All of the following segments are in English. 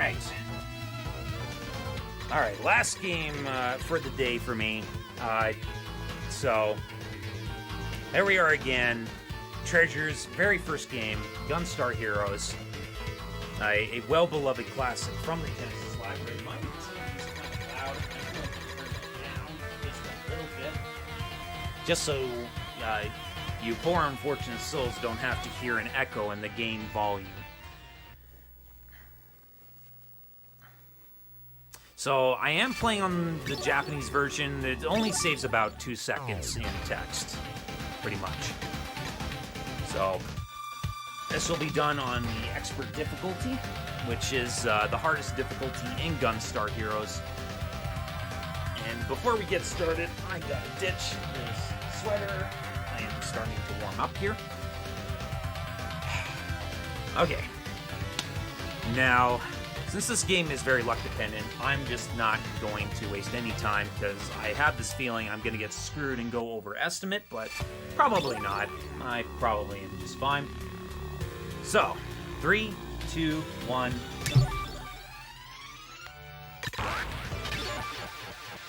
Alright. Alright, last game for the day for me. So, there we are again. Treasure's very first game, Gunstar Heroes. A well-beloved classic from the Genesis library. My music is kind of loud. I'm going to turn it down just a little bit. Just so you poor unfortunate souls don't have to hear an echo in the game volume. So, I am playing on the Japanese version. It only saves about 2 seconds in text, pretty much. So, this will be done on the Expert difficulty, which is the hardest difficulty in Gunstar Heroes. And before we get started, I gotta ditch this sweater. I am starting to warm up here. Okay. Now, since this game is very luck dependent, I'm just not going to waste any time because I have this feeling I'm going to get screwed and go over estimate, but probably not. I probably am just fine. So, 3, 2, 1.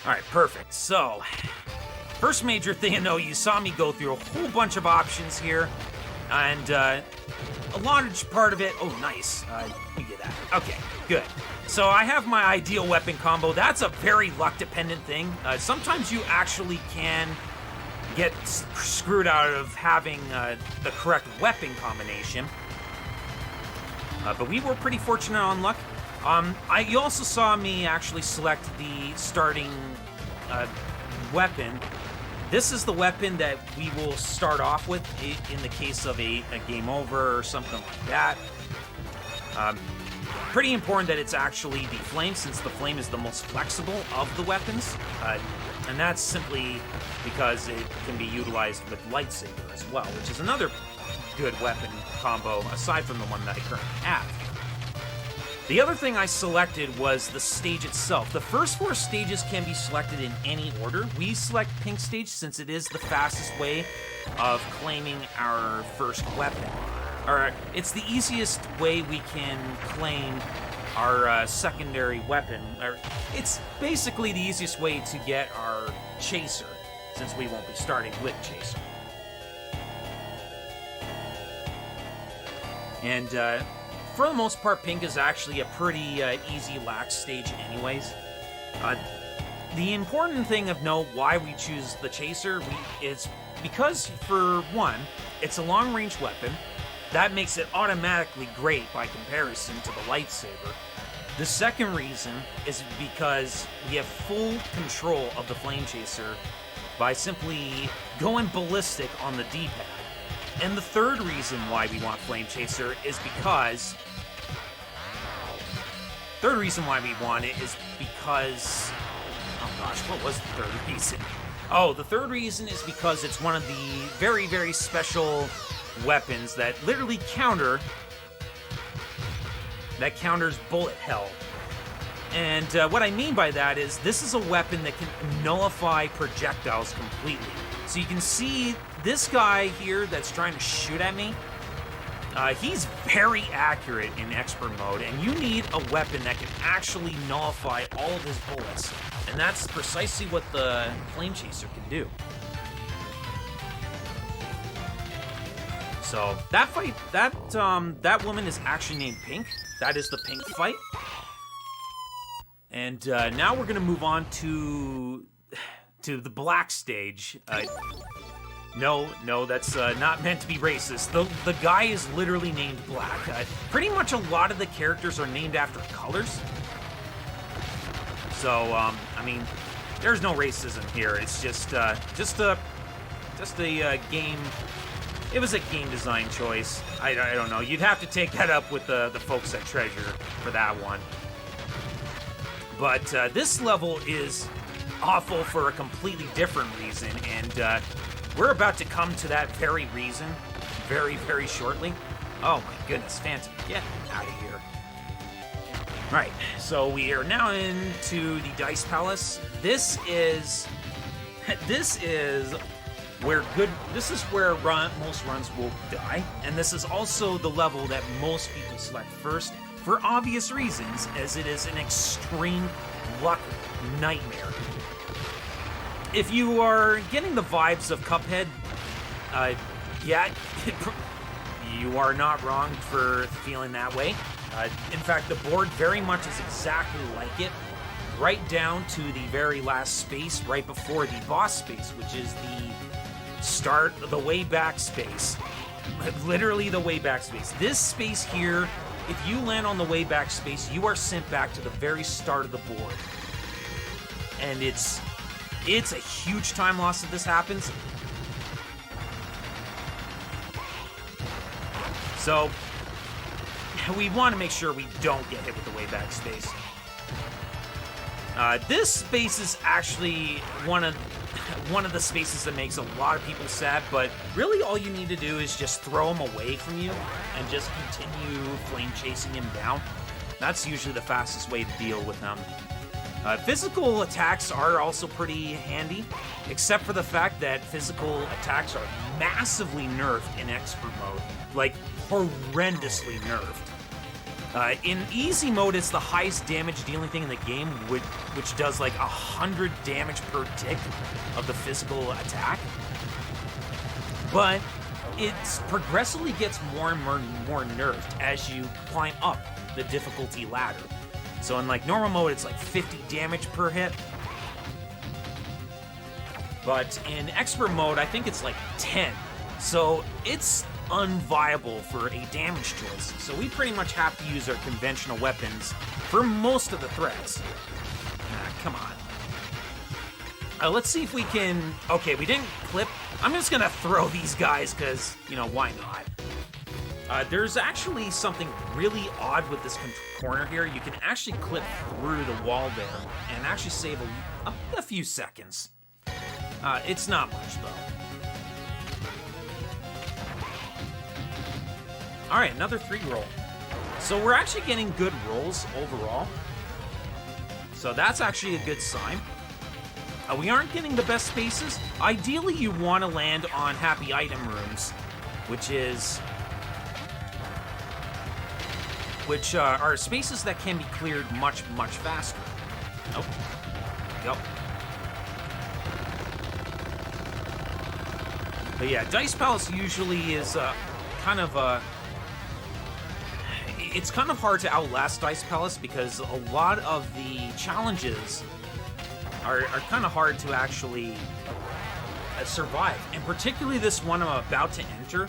Alright, perfect. So, first major thing to know, you saw me go through a whole bunch of options here, and a large part of it... Oh, nice. We get that. Okay, good. So I have my ideal weapon combo. That's a very luck-dependent thing. Sometimes you actually can get screwed out of having the correct weapon combination. But we were pretty fortunate on luck. You also saw me actually select the starting weapon. This is the weapon that we will start off with in the case of a game over or something like that. Pretty important that it's actually the flame, since the flame is the most flexible of the weapons. And that's simply because it can be utilized with lightsaber as well, which is another good weapon combo aside from the one that I currently have. The other thing I selected was the stage itself. The first 4 stages can be selected in any order. We select pink stage since it is the fastest way of claiming our first weapon. Or it's the easiest way we can claim our secondary weapon. Or it's basically the easiest way to get our chaser, since we won't be starting with chaser. And for the most part, pink is actually a pretty easy lax stage anyways. The important thing of note why we choose the chaser is because, for one, it's a long-range weapon. That makes it automatically great by comparison to the lightsaber. The second reason is because we have full control of the flame chaser by simply going ballistic on the D-pad. And the third reason why we want flame chaser is because... Third reason why we want it is because... Oh gosh, what was the third reason? Oh, the third reason is because it's one of the very, very special weapons that literally counters bullet hell. And what I mean by that is this is a weapon that can nullify projectiles completely. So you can see this guy here that's trying to shoot at me. He's very accurate in expert mode, and you need a weapon that can actually nullify all of his bullets. And that's precisely what the flame chaser can do. So that fight, that woman is actually named Pink. That is the Pink fight. And now we're gonna move on to the black stage. No, that's not meant to be racist. The guy is literally named Black. Pretty much a lot of the characters are named after colors. So I mean, there's no racism here. It's just a game. It was a game design choice. I don't know. You'd have to take that up with the folks at Treasure for that one. But this level is awful for a completely different reason, and we're about to come to that very reason very, very shortly. Oh my goodness, Phantom, get out of here. Right, so we are now into the Dice Palace. This is where most runs will die, and this is also the level that most people select first for obvious reasons, as it is an extreme luck nightmare. If you are getting the vibes of Cuphead, yeah, you are not wrong for feeling that way. In fact, the board very much is exactly like it, right down to the very last space right before the boss space, which is the start, the way back space. Literally the way back space. This space here, if you land on the way back space, you are sent back to the very start of the board. And it's a huge time loss if this happens. So, we want to make sure we don't get hit with the way back space. This space is actually one of the spaces that makes a lot of people sad, but really all you need to do is just throw him away from you and just continue flame chasing him down. That's usually the fastest way to deal with them. Physical attacks are also pretty handy, except for the fact that physical attacks are massively nerfed in expert mode, like horrendously nerfed. In easy mode, it's the highest damage dealing thing in the game, which does like 100 damage per tick of the physical attack. But it progressively gets more and more nerfed as you climb up the difficulty ladder. So in like normal mode, it's like 50 damage per hit. But in expert mode, I think it's like 10. So it's unviable for a damage choice. So we pretty much have to use our conventional weapons for most of the threats. Come on. Let's see if we can... Okay, we didn't clip. I'm just gonna throw these guys because, you know, why not? There's actually something really odd with this corner here. You can actually clip through the wall there and actually save a few seconds. It's not much, though. Alright, another 3 roll. So we're actually getting good rolls overall. So that's actually a good sign. We aren't getting the best spaces. Ideally, you want to land on happy item rooms, which are spaces that can be cleared much, much faster. Nope. Yep. But yeah, Dice Palace usually is kind of it's kind of hard to outlast Dice Palace because a lot of the challenges are kind of hard to actually survive. And particularly this one I'm about to enter.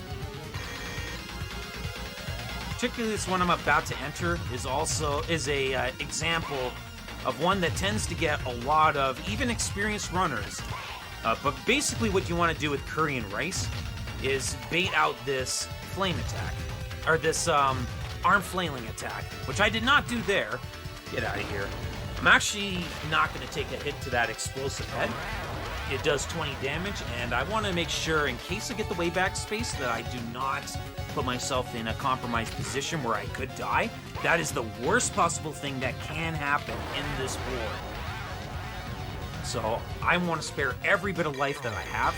Is a example of one that tends to get a lot of even experienced runners. But basically what you want to do with curry and rice is bait out this flame attack, or this arm flailing attack, which I did not do there. Get out of here. I'm actually not going to take a hit to that explosive head. It does 20 damage, and I want to make sure, in case I get the way back space, that I do not put myself in a compromised position where I could die. That is the worst possible thing that can happen in this board. So I want to spare every bit of life that I have.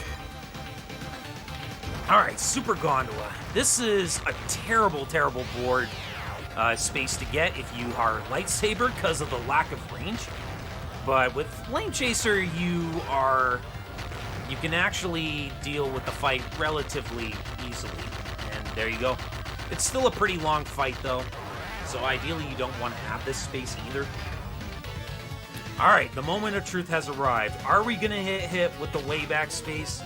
Alright, Super Gondola. This is a terrible, terrible board space to get if you are lightsaber because of the lack of range. But with Flame Chaser, you can actually deal with the fight relatively easily. And there you go. It's still a pretty long fight, though. So ideally, you don't want to have this space either. Alright, the moment of truth has arrived. Are we going to hit with the way back space?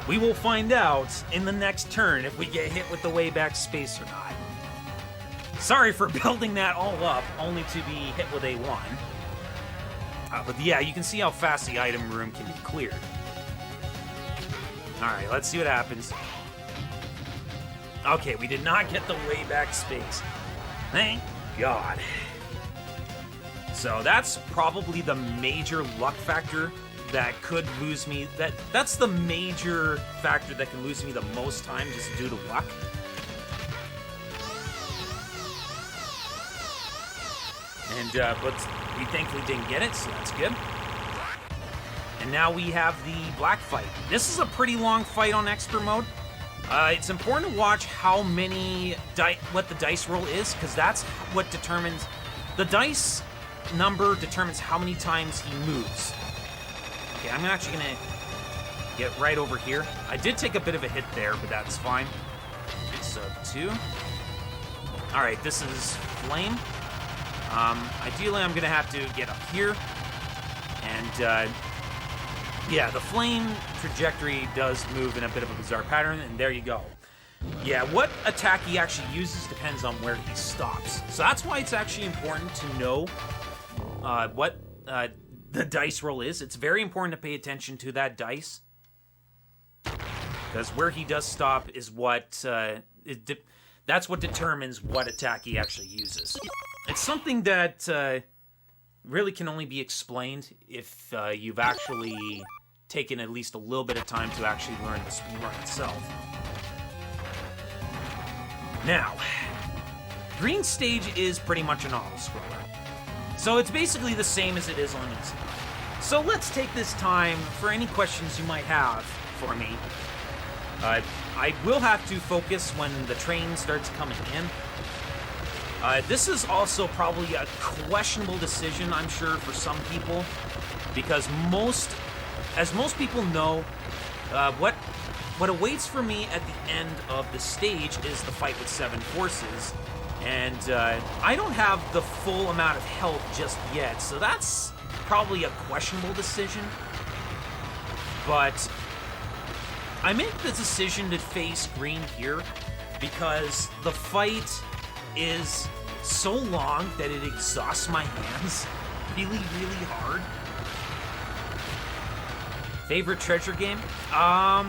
We will find out in the next turn if we get hit with the way back space or not. Sorry for building that all up, only to be hit with A1. But yeah, you can see how fast the item room can be cleared. Alright, let's see what happens. Okay, we did not get the way back space. Thank God. So that's probably the major luck factor that could lose me. That's the major factor that can lose me the most time just due to luck. And but we thankfully didn't get it, so that's good. And now we have the black fight. This is a pretty long fight on expert mode. It's important to watch how many what the dice roll is, because that's what determines... The dice number determines how many times he moves. Okay, I'm actually going to get right over here. I did take a bit of a hit there, but that's fine. So, 2. Alright, this is Flame. Ideally, I'm going to have to get up here. And, yeah, the Flame trajectory does move in a bit of a bizarre pattern, and there you go. Yeah, what attack he actually uses depends on where he stops. So that's why it's actually important to know what the dice roll is. It's very important to pay attention to that dice, because where he does stop is what that's what determines what attack he actually uses. It's something that really can only be explained if you've actually taken at least a little bit of time to actually learn the speedrun itself. Now, Green Stage is pretty much an auto-scroller, so it's basically the same as it is on Easy. So let's take this time for any questions you might have for me. I will have to focus when the train starts coming in. This is also probably a questionable decision, I'm sure, for some people, because as most people know, what awaits for me at the end of the stage is the fight with 7 forces, and I don't have the full amount of health just yet, so that's probably a questionable decision. But I make the decision to face green here because the fight is so long that it exhausts my hands really, really hard. Favorite treasure game? I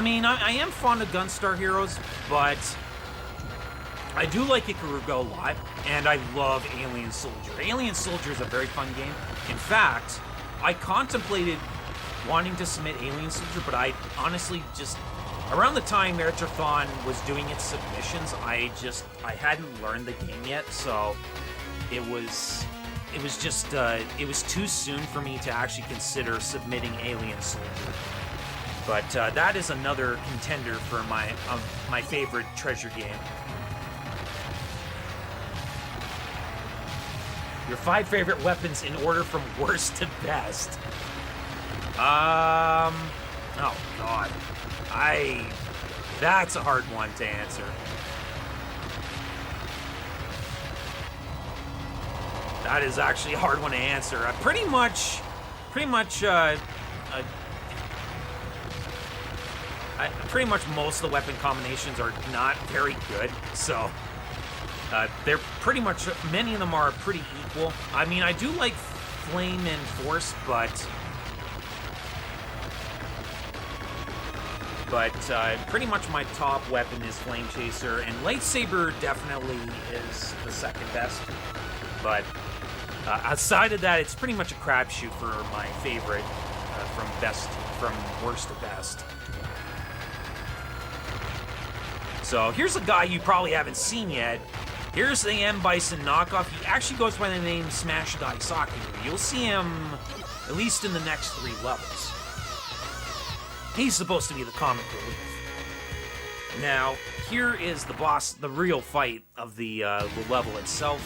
mean, I am fond of Gunstar Heroes, but I do like Ikaruga a lot, and I love Alien Soldier. Alien Soldier is a very fun game. In fact, I contemplated wanting to submit Alien Soldier, but I honestly just... Around the time Retrothon was doing its submissions, I hadn't learned the game yet, so it was too soon for me to actually consider submitting Alien Soldier. But that is another contender for my favorite treasure game. Your 5 favorite weapons in order from worst to best. Oh god. That's a hard one to answer. That is actually a hard one to answer. Pretty much most of the weapon combinations are not very good, so they're pretty much, many of them are pretty equal. I mean, I do like Flame and Force, but pretty much my top weapon is Flame Chaser, and Lightsaber definitely is the second best. But outside of that, it's pretty much a crapshoot for my favorite from worst to best. So here's a guy you probably haven't seen yet. Here's the M. Bison knockoff. He actually goes by the name Smash Daisaku. You'll see him at least in the next 3 levels. He's supposed to be the comic relief. Now, here is the boss, the real fight of the level itself.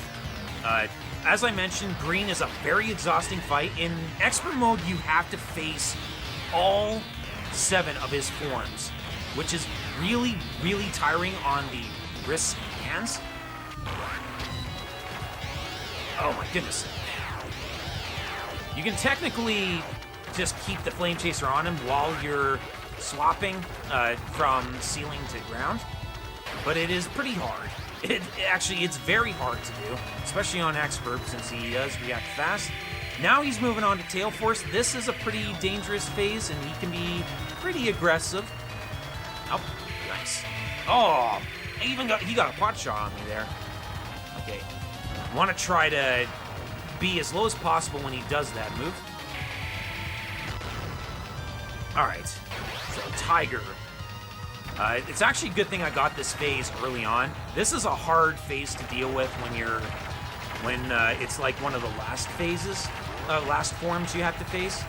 As I mentioned, green is a very exhausting fight. In expert mode, you have to face all 7 of his forms, which is really, really tiring on the wrists and hands. Oh my goodness. You can technically just keep the Flame Chaser on him while you're swapping from ceiling to ground, but it is pretty hard. It's very hard to do, especially on expert, since he does react fast. Now he's moving on to Tail Force. This is a pretty dangerous phase, and he can be pretty aggressive. Oh, nice. Oh, he got a pot shot on me there. Okay, I want to try to be as low as possible when he does that move. Alright, so Tiger. It's actually a good thing I got this phase early on. This is a hard phase to deal with when it's like one of the last forms you have to face.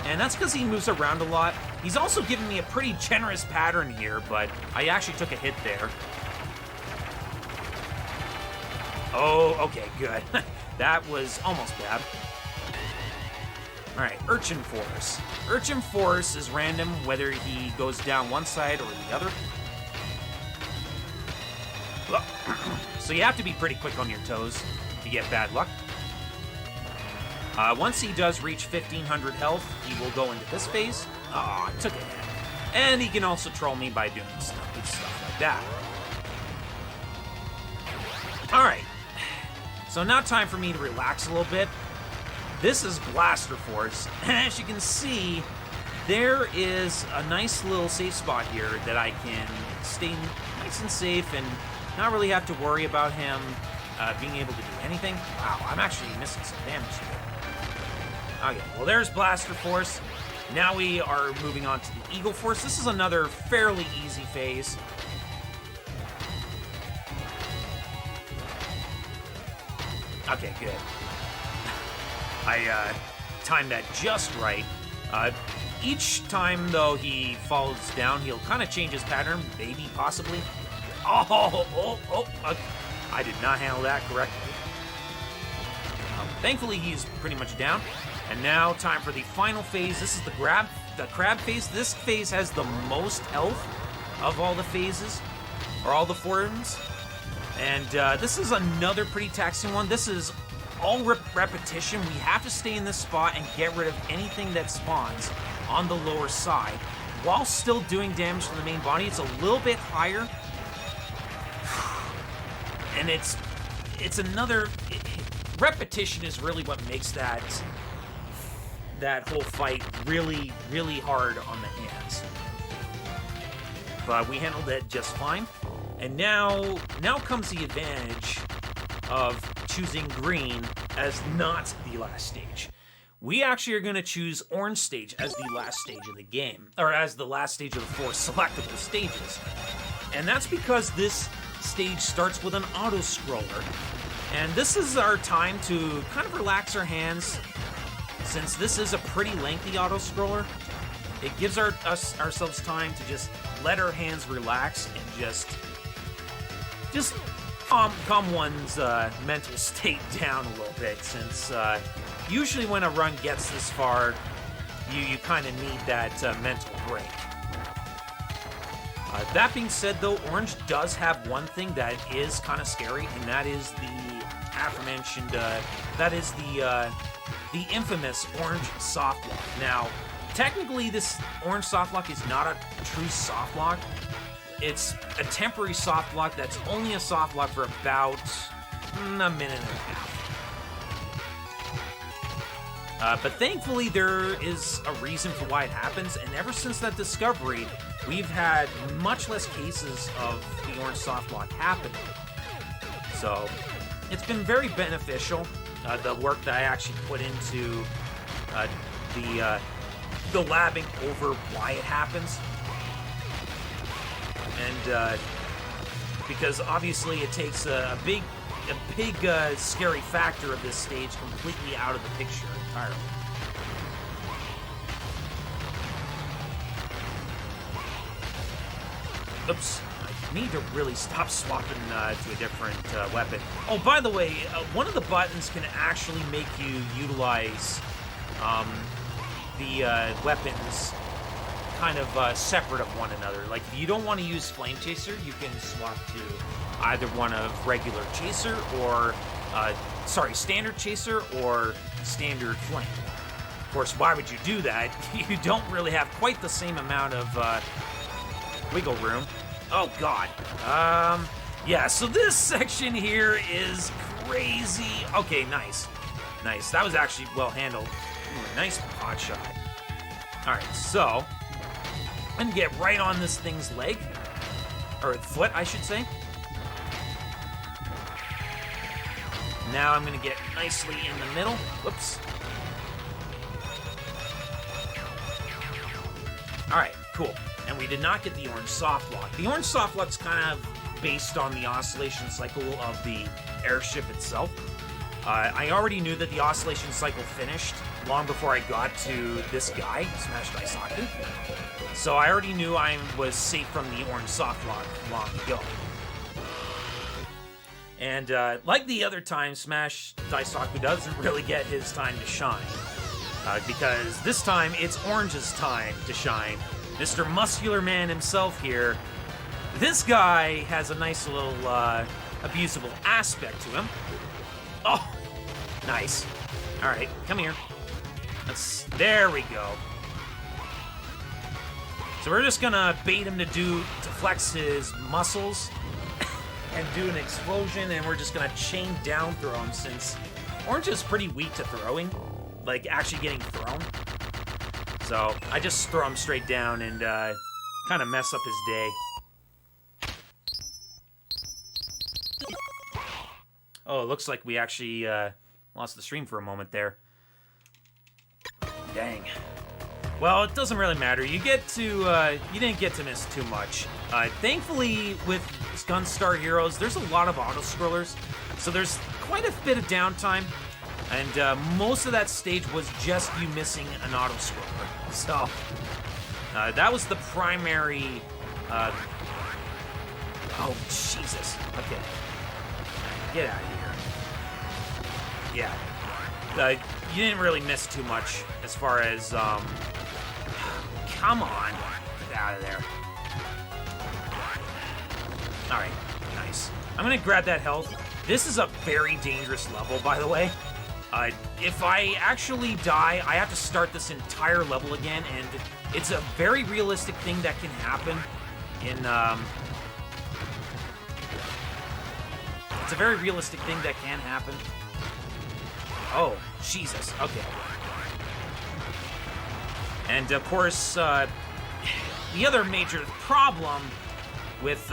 And that's because he moves around a lot. He's also giving me a pretty generous pattern here, but I actually took a hit there. Oh, okay, good. That was almost bad. Alright, Urchin Force. Urchin Force is random whether he goes down one side or the other. So you have to be pretty quick on your toes to get bad luck. Once he does reach 1500 health, he will go into this phase. Oh, I took a hit. And he can also troll me by doing stuff like that. Alright. So now time for me to relax a little bit. This is Blaster Force. As you can see, there is a nice little safe spot here that I can stay nice and safe and not really have to worry about him being able to do anything. Wow, I'm actually missing some damage here. Okay, well there's Blaster Force. Now we are moving on to the Eagle Force. This is another fairly easy phase. Okay, good. I timed that just right. Each time, though, he falls down, he'll kind of change his pattern, maybe, possibly. I did not handle that correctly. Thankfully, he's pretty much down. And now, time for the final phase. This is the crab phase. This phase has the most health of all the phases, or all the forms. And this is another pretty taxing one. This is all repetition. We have to stay in this spot and get rid of anything that spawns on the lower side while still doing damage to the main body. It's a little bit higher. And it's another... repetition is really what makes that whole fight really, really hard on the hands. But we handled it just fine. And now comes the advantage of choosing green as not the last stage. We actually are going to choose orange stage as the last stage of the game, or as the last stage of the 4 selectable stages. And that's because this stage starts with an auto-scroller. And this is our time to kind of relax our hands. Since this is a pretty lengthy auto-scroller, it gives ourselves time to just let our hands relax and just calm one's mental state down a little bit, since usually when a run gets this far, you kind of need that mental break. That being said, though, orange does have one thing that is kind of scary, and that is the aforementioned, the infamous orange softlock. Now, technically, this orange softlock is not a true softlock. It's a temporary softlock that's only a softlock for about a minute and a half. But thankfully, there is a reason for why it happens, and ever since that discovery, we've had much less cases of the orange softlock happening. So, it's been very beneficial, the work that I actually put into the labbing over why it happens. And because obviously it takes a big scary factor of this stage completely out of the picture entirely. Oops. I need to really stop swapping to a different weapon. Oh, by the way, one of the buttons can actually make you utilize the weapons kind of separate of one another. Like, if you don't want to use Flame Chaser, you can swap to either one of regular Chaser or, Standard Chaser or Standard Flame. Of course, why would you do that? You don't really have quite the same amount of wiggle room. Oh, God. Yeah, so this section here is crazy. Okay, nice. Nice. That was actually well handled. Ooh, nice pot shot. Alright, so I'm gonna get right on this thing's leg. Or foot, I should say. Now I'm gonna get nicely in the middle. Whoops. Alright, cool. And we did not get the orange softlock. The orange softlock's kind of based on the oscillation cycle of the airship itself. I already knew that the oscillation cycle finished long before I got to this guy, Smash Daisaku. So I already knew I was safe from the orange soft lock long ago. And like the other time, Smash Daisaku doesn't really get his time to shine. Because this time, it's Orange's time to shine. Mr. Muscular Man himself here. This guy has a nice little abusable aspect to him. Oh, nice. All right, come here. There we go. So we're just gonna bait him to flex his muscles and do an explosion, and we're just gonna chain down throw him since Orange is pretty weak to throwing, like actually getting thrown. So I just throw him straight down and kind of mess up his day. Oh, it looks like we actually lost the stream for a moment there. Dang. Well, it doesn't really matter. You didn't get to miss too much. Thankfully, with Gunstar Heroes, there's a lot of auto-scrollers, so there's quite a bit of downtime, and most of that stage was just you missing an auto-scroller. So, that was the primary... Oh, Jesus. Okay. Get out of here. Yeah. You didn't really miss too much as far as, Come on. Get out of there. Alright, nice. I'm gonna grab that health. This is a very dangerous level, by the way. If I actually die, I have to start this entire level again, and it's a very realistic thing that can happen in, It's a very realistic thing that can happen. Oh, Jesus. Okay. And, of course, the other major problem with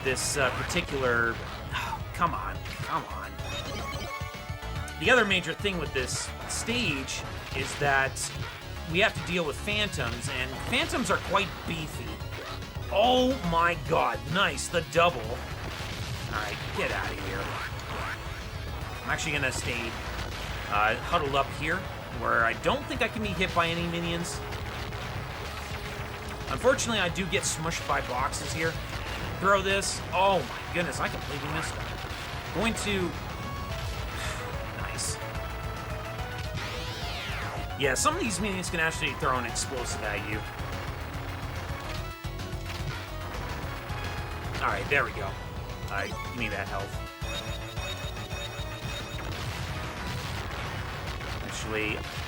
this particular... Oh, come on. The other major thing with this stage is that we have to deal with phantoms, and phantoms are quite beefy. Oh my god, nice, the double. Alright, get out of here. I'm actually gonna stay huddled up here, where I don't think I can be hit by any minions. Unfortunately, I do get smushed by boxes here. Throw this. Oh my goodness, I completely missed that. Going to... Nice. Yeah, some of these minions can actually throw an explosive at you. Alright, there we go. Give me that health.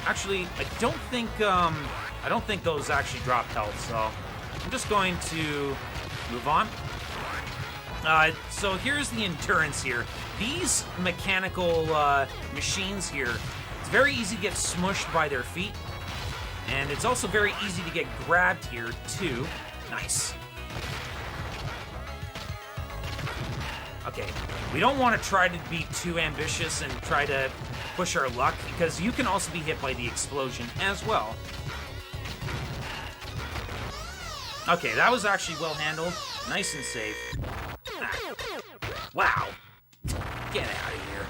Actually, I don't think those actually drop health, so I'm just going to move on. So here's the endurance here. These mechanical machines here, it's very easy to get smushed by their feet, and it's also very easy to get grabbed here too. Nice. Okay, we don't want to try to be too ambitious and try to push our luck, because you can also be hit by the explosion as well. Okay, that was actually well handled. Nice and safe. Ah. Wow. Get out of here.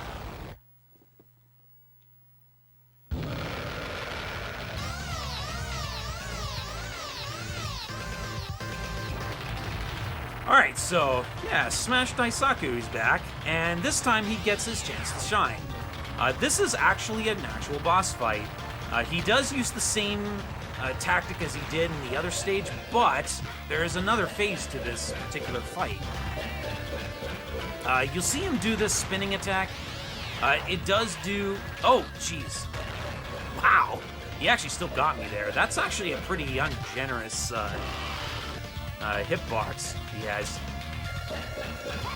Alright, so, yeah, Smash Daisaku is back, and this time he gets his chance to shine. This is actually an actual boss fight. He does use the same tactic as he did in the other stage, but there is another phase to this particular fight. You'll see him do this spinning attack. It does do... Oh, jeez. Wow. He actually still got me there. That's actually a pretty ungenerous hitbox he has.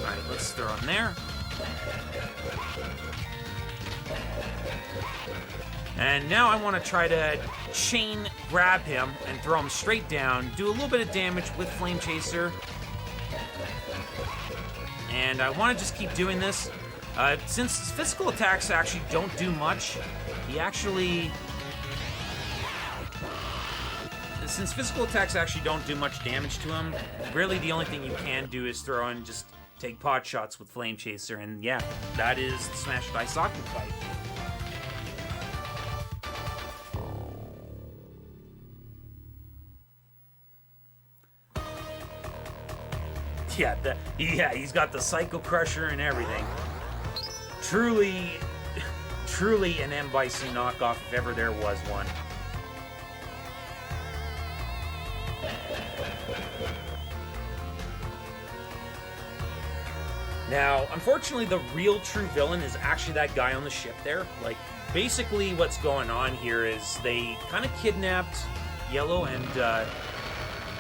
Alright, let's throw him there. And now I want to try to chain grab him and throw him straight down, do a little bit of damage with Flame Chaser. And I want to just keep doing this. Since physical attacks actually don't do much, Since physical attacks actually don't do much damage to him, really the only thing you can do is throw in just take pot shots with Flame Chaser, and yeah, that is the Smash Die Soccer fight. Yeah, he's got the Psycho Crusher and everything. Truly an M. Bison knockoff if ever there was one. Now, unfortunately, the real true villain is actually that guy on the ship there. Like, basically what's going on here is they kind of kidnapped Yellow and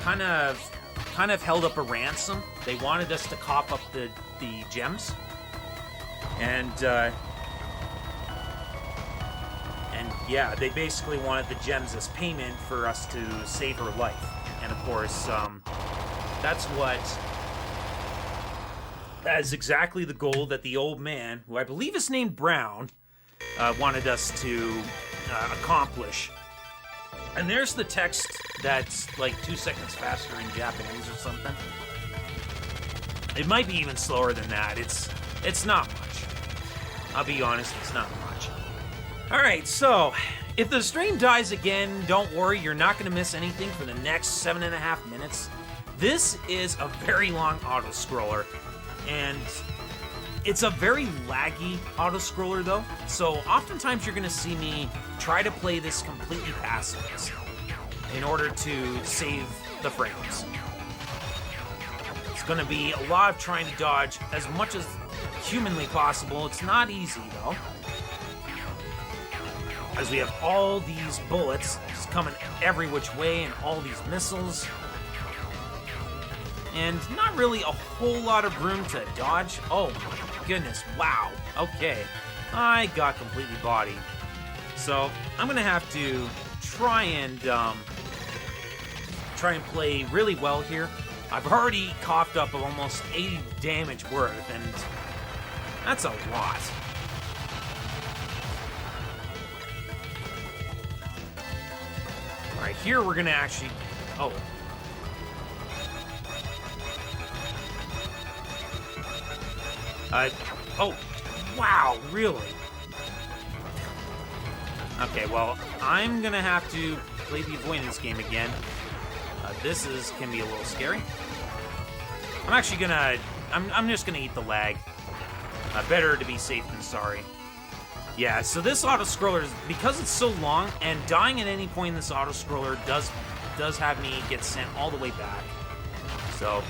kind of held up a ransom. They wanted us to cop up the gems. And yeah, they basically wanted the gems as payment for us to save her life. And of course, that is exactly the goal that the old man, who I believe is named Brown, wanted us to accomplish. And there's the text that's like 2 seconds faster in Japanese or something. It might be even slower than that. It's not much. I'll be honest, it's not much. Alright, so if the stream dies again, don't worry, you're not going to miss anything for the next 7.5 minutes. This is a very long auto-scroller, and it's a very laggy auto-scroller though, so oftentimes you're going to see me try to play this completely passive in order to save the frames. It's going to be a lot of trying to dodge as much as humanly possible. It's not easy though, as we have all these bullets just coming every which way and all these missiles. And not really a whole lot of room to dodge. Oh my goodness, wow. Okay, I got completely bodied. So I'm gonna have to try and play really well here. I've already coughed up almost 80 damage worth, and that's a lot. Alright, here we're gonna actually... Oh. Oh, wow, really? Okay, well, I'm gonna have to play the avoidance game again. This can be a little scary. I'm actually gonna... I'm just gonna eat the lag. Better to be safe than sorry. Yeah, so this auto-scroller, because it's so long, and dying at any point in this auto-scroller does have me get sent all the way back. So,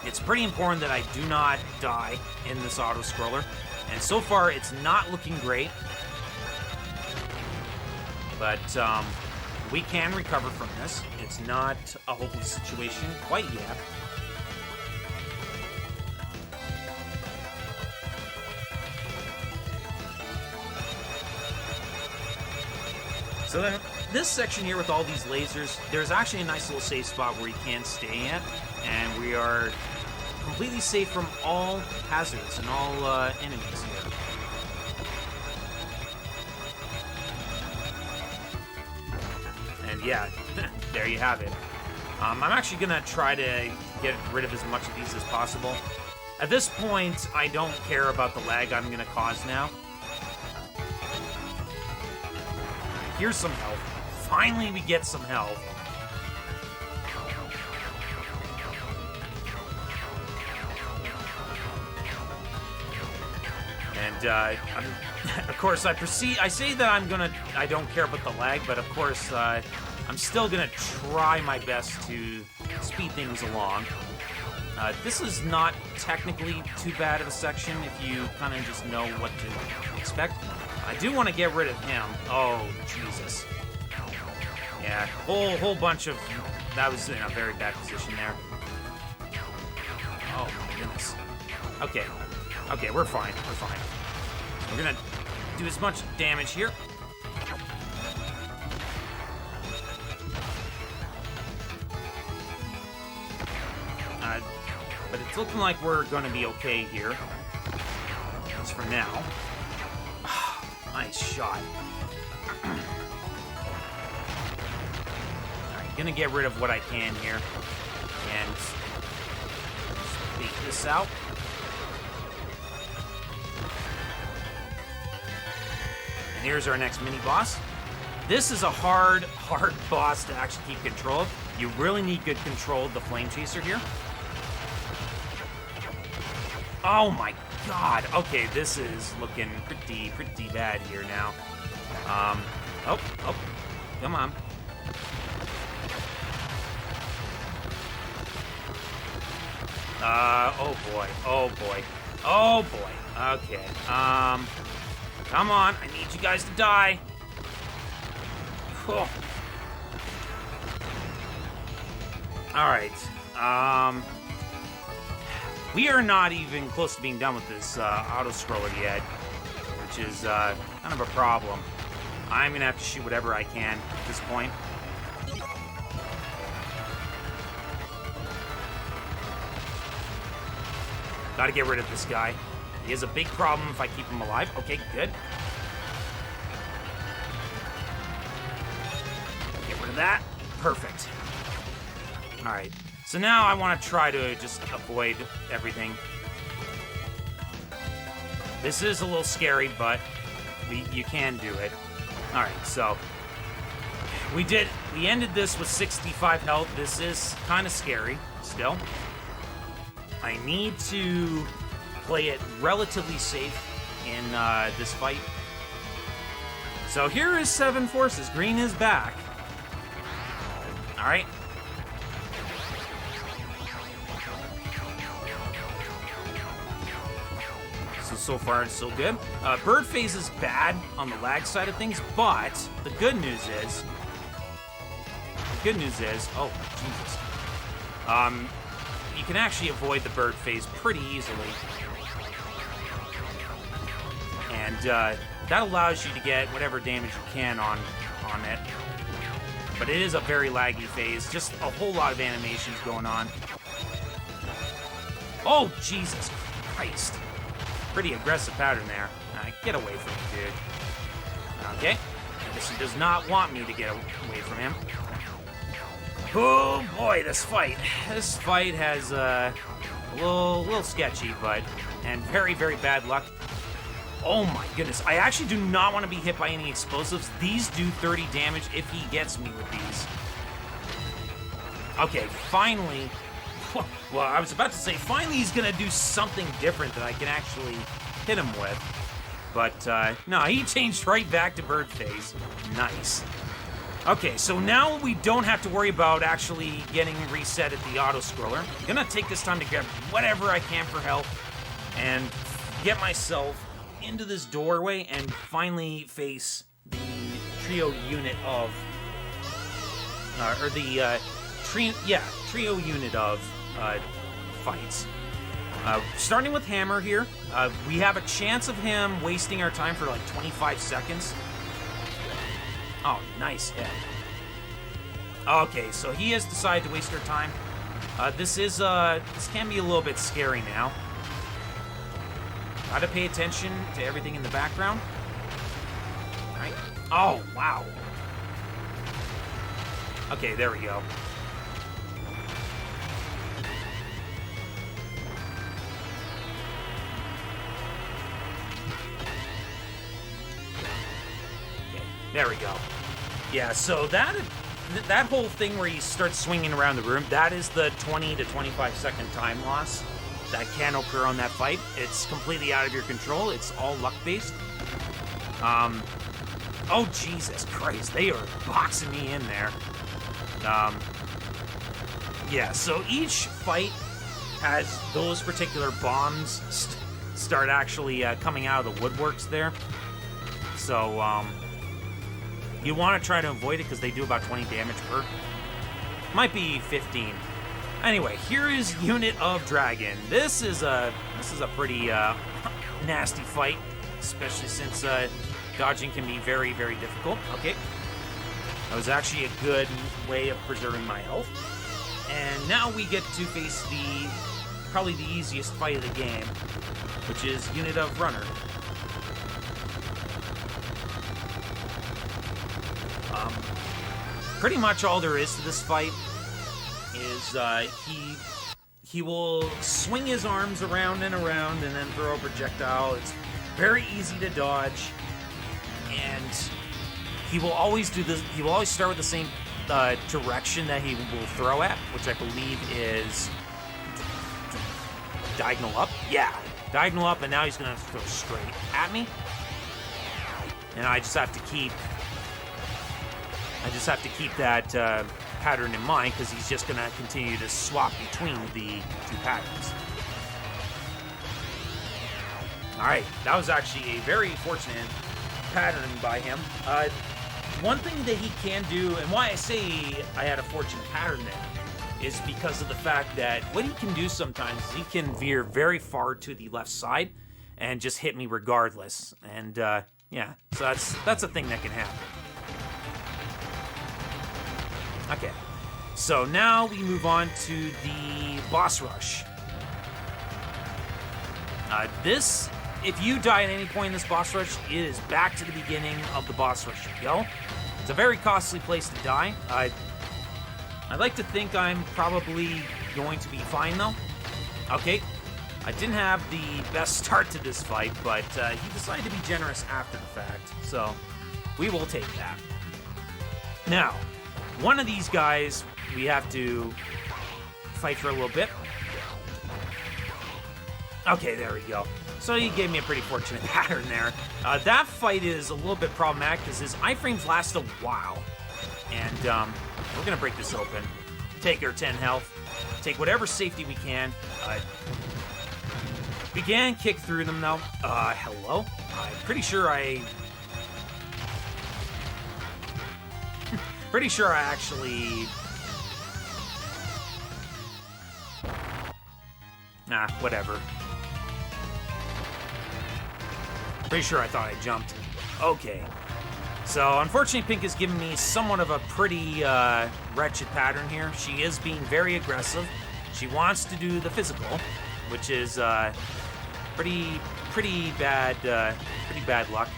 it's pretty important that I do not die in this auto-scroller. And so far, it's not looking great. But, we can recover from this. It's not a hopeless situation quite yet. So then, this section here with all these lasers, there's actually a nice little safe spot where you can stay at, and we are completely safe from all hazards and all enemies here. And yeah, there you have it. I'm actually gonna try to get rid of as much of these as possible. At this point, I don't care about the lag I'm gonna cause now. Here's some health. Finally, we get some health. And, of course, I say that I don't care about the lag, but of course, I'm still gonna try my best to speed things along. This is not technically too bad of a section if you kind of just know what to expect. I do want to get rid of him. Oh, Jesus. Yeah, whole bunch of... That was in a very bad position there. Oh, my goodness. Okay. Okay, we're fine. We're fine. We're gonna do as much damage here. But it's looking like we're gonna be okay here. Just for now. Nice shot. Alright, gonna get rid of what I can here. And bait this out. And here's our next mini-boss. This is a hard boss to actually keep control of. You really need good control of the Flame Chaser here. Oh my god. Okay, this is looking pretty bad here now. Oh, come on. Oh boy. Okay, come on, I need you guys to die. Cool. Alright, we are not even close to being done with this auto-scroller yet, which is kind of a problem. I'm gonna have to shoot whatever I can at this point. Gotta get rid of this guy. He is a big problem if I keep him alive. Okay, good. Get rid of that. Perfect. Alright. So now I want to try to just avoid everything. This is a little scary, but you can do it. Alright, so we ended this with 65 health. This is kind of scary still. I need to play it relatively safe in this fight. So here is 7 forces. Green is back. Alright. So far, so good. Bird phase is bad on the lag side of things, but the good news is, oh, Jesus. You can actually avoid the bird phase pretty easily. And that allows you to get whatever damage you can on it. But it is a very laggy phase, just a whole lot of animations going on. Oh, Jesus Christ. Pretty aggressive pattern there. Get away from me, dude. Okay. This does not want me to get away from him. Oh boy, this fight. This fight has a little sketchy, and very bad luck. Oh my goodness, I actually do not want to be hit by any explosives. These do 30 damage if he gets me with these. Okay, finally. Well, I was about to say, finally he's gonna do something different that I can actually hit him with. But, no, he changed right back to bird phase. Nice. Okay, so now we don't have to worry about actually getting reset at the auto-scroller. I'm gonna take this time to grab whatever I can for health and get myself into this doorway and finally face the trio unit of... trio unit of fights. Starting with Hammer here, we have a chance of him wasting our time for like 25 seconds. Oh, nice hit. Okay, so he has decided to waste our time. This can be a little bit scary now. Gotta pay attention to everything in the background. All right. Oh, wow. Okay, there we go. There we go. Yeah, so that whole thing where you start swinging around the room, that is the 20 to 25 second time loss that can occur on that fight. It's completely out of your control. It's all luck-based. Oh, Jesus Christ. They are boxing me in there. Yeah, so each fight has those particular bombs start actually coming out of the woodworks there. So, you want to try to avoid it because they do about 20 damage per. Might be 15. Anyway, here is Unit of Dragon. This is a pretty nasty fight, especially since dodging can be very difficult. Okay, that was actually a good way of preserving my health. And now we get to face probably the easiest fight of the game, which is Unit of Runner. Pretty much all there is to this fight is he will swing his arms around and around and then throw a projectile. It's very easy to dodge, and he will always do this. He will always start with the same direction that he will throw at, which I believe is diagonal up. Yeah, diagonal up, and now he's gonna throw straight at me, and I just have to keep that pattern in mind, because he's just gonna continue to swap between the two patterns. All right, that was actually a very fortunate pattern by him. One thing that he can do, and why I say I had a fortunate pattern there, is because of the fact that what he can do sometimes is he can veer very far to the left side and just hit me regardless. And yeah, so that's a thing that can happen. Okay, so now we move on to the boss rush. This, if you die at any point in this boss rush, it is back to the beginning of the boss rush you go. It's a very costly place to die. I'd like to think I'm probably going to be fine, though. Okay, I didn't have the best start to this fight, but he decided to be generous after the fact, so we will take that. Now, one of these guys we have to fight for a little bit. Okay, there we go. So he gave me a pretty fortunate pattern there. That fight is a little bit problematic because his iframes last a while. And we're going to break this open. Take our 10 health. Take whatever safety we can. We can kick through them, though. Hello? I'm pretty sure I actually... Nah, whatever. Pretty sure I thought I jumped. Okay. So, unfortunately, Pink has given me somewhat of a pretty wretched pattern here. She is being very aggressive. She wants to do the physical, which is pretty bad luck.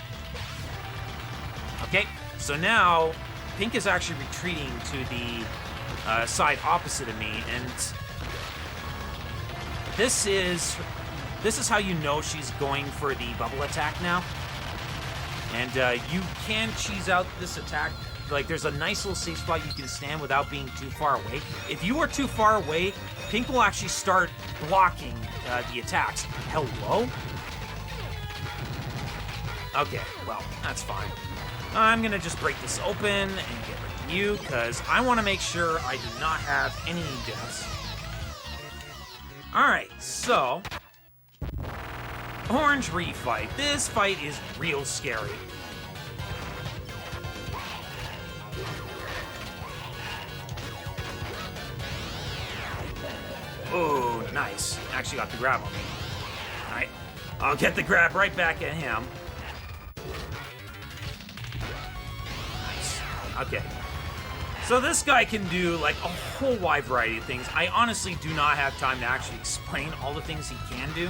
Okay, so now Pink is actually retreating to the side opposite of me, and this is how you know she's going for the bubble attack now. And you can cheese out this attack. Like, there's a nice little safe spot you can stand without being too far away. If you are too far away, Pink will actually start blocking the attacks. Hello? Okay, well, that's fine. I'm gonna just break this open and get rid of you, because I want to make sure I do not have any deaths. Alright, so... Orange refight. This fight is real scary. Oh, nice. Actually got the grab on me. Alright. I'll get the grab right back at him. Nice. Okay. So this guy can do, like, a whole wide variety of things. I honestly do not have time to actually explain all the things he can do.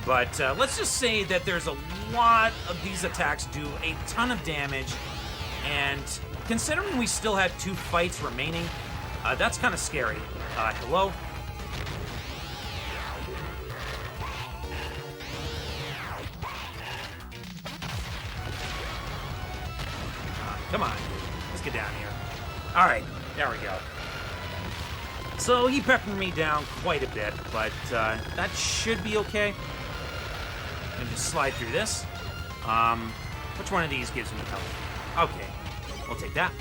But let's just say that there's a lot of these attacks do a ton of damage, and considering we still have 2 fights remaining, that's kind of scary. Hello? Come on, let's get down here. All right, there we go. So he peppered me down quite a bit, but that should be okay. And just slide through this. Which one of these gives me health? Okay, we'll take that.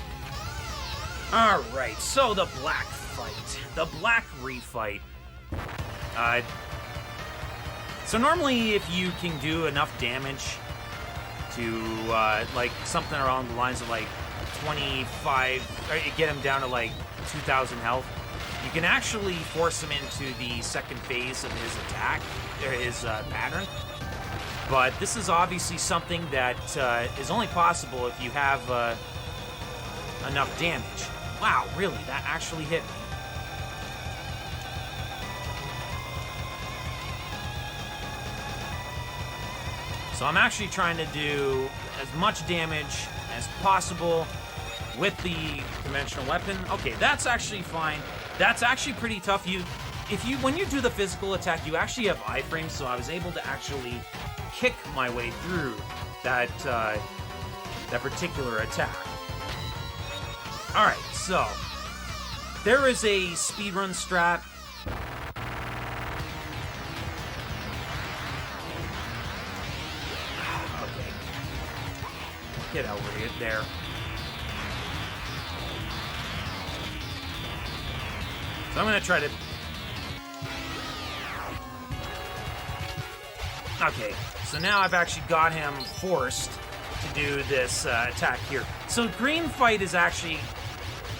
Alright, so the black fight. The black refight. So normally if you can do enough damage to, like, something along the lines of, like, 25, or get him down to, like, 2,000 health, you can actually force him into the second phase of his attack, or his pattern. But this is obviously something that is only possible if you have enough damage. Wow, really? That actually hit me. So I'm actually trying to do as much damage as possible with the conventional weapon. Okay, that's actually fine. That's actually pretty tough. When you do the physical attack, you actually have iframes, so I was able to actually kick my way through that particular attack. All right, so there is a speedrun strat. Okay, get over there. So I'm gonna try to. Okay, so now I've actually got him forced to do this attack here. So green fight is actually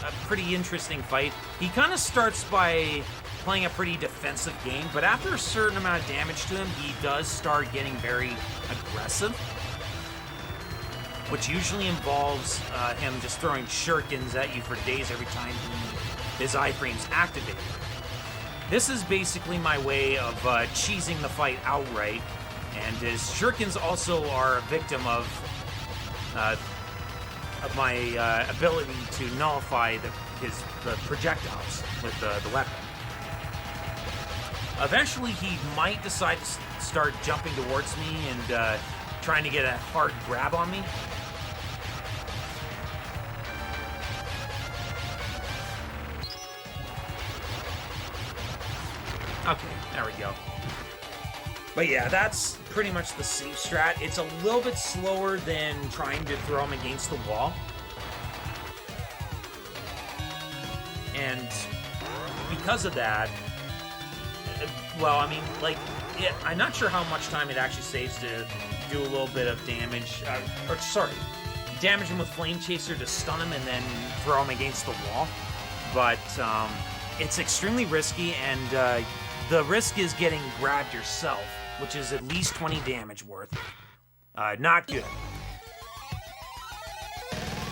a pretty interesting fight. He kind of starts by playing a pretty defensive game, but after a certain amount of damage to him, he does start getting very aggressive, which usually involves him just throwing shurikens at you for days every time his iframes activate. This is basically my way of cheesing the fight outright, and his shurikens also are a victim of my ability to nullify the projectiles with the weapon. Eventually, he might decide to start jumping towards me and trying to get a hard grab on me. Okay, there we go. But yeah, that's pretty much the safe strat. It's a little bit slower than trying to throw him against the wall. And because of that, well, I mean, like, I'm not sure how much time it actually saves to do a little bit of damage. Damage him with Flame Chaser to stun him and then throw him against the wall. But it's extremely risky, and the risk is getting grabbed yourself, which is at least 20 damage worth. Not good.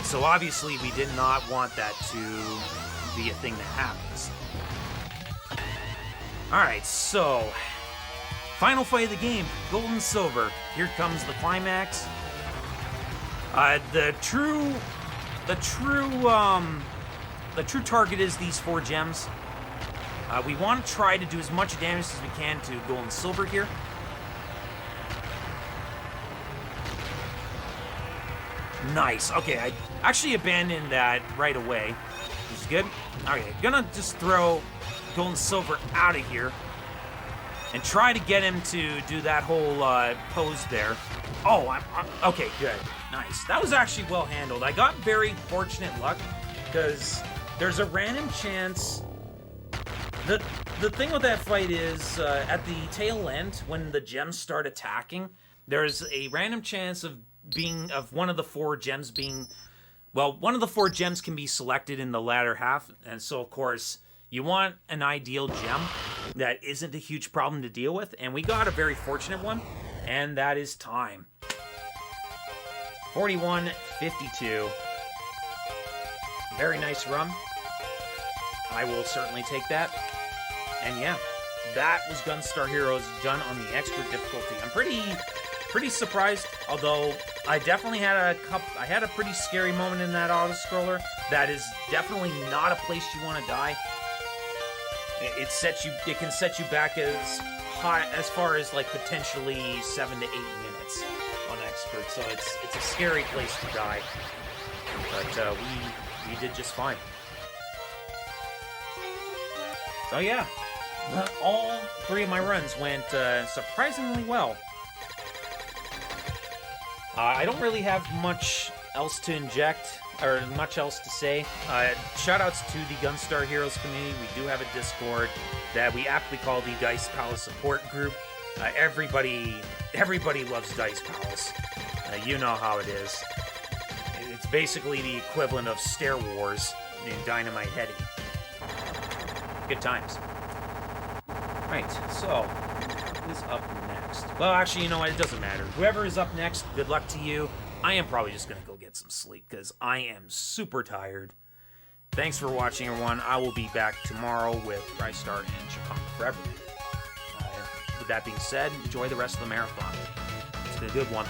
So obviously we did not want that to be a thing that happens. Alright, so final fight of the game, gold and silver. Here comes the climax. The true target is these 4 gems. We want to try to do as much damage as we can to gold and silver here. Nice. Okay, I actually abandoned that right away, which is good. Okay, gonna just throw gold and silver out of here and try to get him to do that whole pose there. Oh, okay, good. Nice. That was actually well handled. I got very fortunate luck because there's a random chance. The thing with that fight is at the tail end, when the gems start attacking, there's a random chance of one of the 4 gems being, well, one of the 4 gems can be selected in the latter half, and so of course you want an ideal gem that isn't a huge problem to deal with, and we got a very fortunate one, and that is time. 41-52. Very nice run. I will certainly take that. And yeah, that was Gunstar Heroes done on the expert difficulty. I'm pretty surprised, although I definitely had a pretty scary moment in that auto-scroller. That is definitely not a place you want to die. It can set you back as far as like potentially 7 to 8 minutes on expert. So it's a scary place to die. But we did just fine. So yeah, all 3 of my runs went surprisingly well. I don't really have much else to inject, or much else to say. Shoutouts to the Gunstar Heroes community. We do have a Discord that we aptly call the Dice Palace Support Group. Everybody loves Dice Palace. You know how it is. It's basically the equivalent of Stair Wars in Dynamite Heady. Good times. Right, so who is up next? Well, actually, you know what? It doesn't matter. Whoever is up next, good luck to you. I am probably just going to go get some sleep because I am super tired. Thanks for watching, everyone. I will be back tomorrow with TriStar and Chicago Forever. With that being said, enjoy the rest of the marathon. It's been a good one.